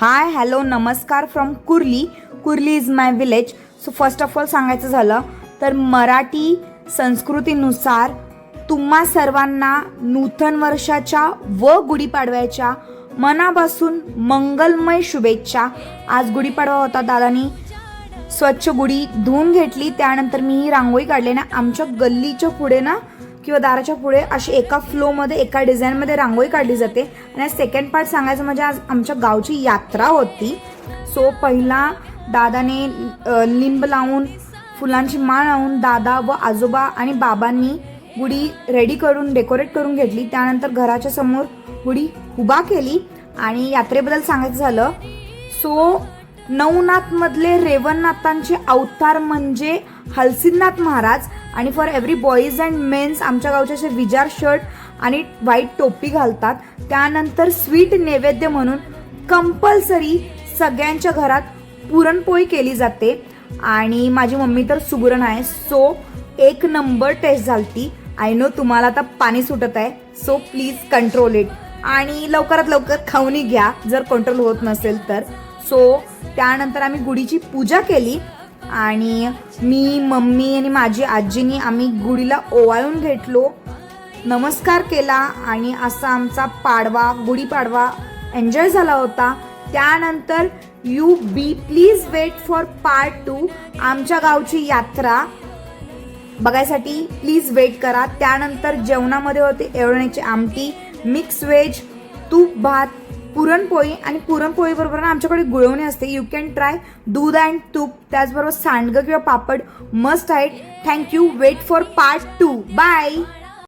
हाय hello नमस्कार from Kurli. Kurli is my village. So first of all सांगायचं झालं तर मराठी संस्कृतीनुसार तुम्हा सर्वांना नूतन वर्षाच्या व गुढीपाडव्याच्या मनापासून मंगलमय शुभेच्छा. आज गुढीपाडवा होता. दादानी स्वच्छ गुढी धुवून घेतली. त्यानंतर मी ही रांगोळी काढली ना आमच्या गल्लीच्या पुढे ना किंवा दाराच्या पुढे अशी एका फ्लोमध्ये एका डिझाईनमध्ये रांगोळी काढली जाते. आणि सेकंड पार्ट सांगायचं म्हणजे आज आमच्या गावची यात्रा होती. सो पहिला दादाने लिंब लावून फुलांची माळ लावून दादा व आजोबा आणि बाबांनी गुढी रेडी करून डेकोरेट करून घेतली. त्यानंतर घराच्या समोर गुढी उभा केली. आणि यात्रेबद्दल सांगायचं झालं सो नवनाथमधले रेवणनाथांचे अवतार म्हणजे हलसिद्धनाथ महाराज. आणि for every boys and mens आमच्या गावचे असे विजार शर्ट आणि व्हाईट टोपी घालतात. त्यानंतर स्वीट नैवेद्य म्हणून कंपल्सरी सगळ्यांच्या घरात पुरणपोळी केली जाते. आणि माझी मम्मी तर सुगरण आहे. सो 1 नंबर टेस्ट झालती. आय नो तुम्हाला आता पाणी सुटत आहे. सो प्लीज कंट्रोल इट आणि लवकरात लवकर खाऊनी घ्या जर कंट्रोल होत नसेल तर. सो त्यानंतर आम्ही गुढीची पूजा केली. आणि मी मम्मी आणि माझी आजीनी आम्ही गुढीला ओवाळून घेतलो, नमस्कार केला. आणि असा आमचा गुढीपाडवा एन्जॉय झाला होता. त्यानंतर you be please wait for part 2. आमच्या गावची यात्रा बघायसाठी प्लीज वेट करा. त्यानंतर जेवणामध्ये होते एवढण्याची आमटी, मिक्स व्हेज, तूप भात, पुरणपोळी. आणि पुरणपोळी बरोबर आमच्याकडे गुळवणी असते. यू कॅन ट्राय दूध अँड तूप. त्याचबरोबर सांडगं किंवा पापड मस्ट आहेत. Thank you. Wait for part 2. Bye.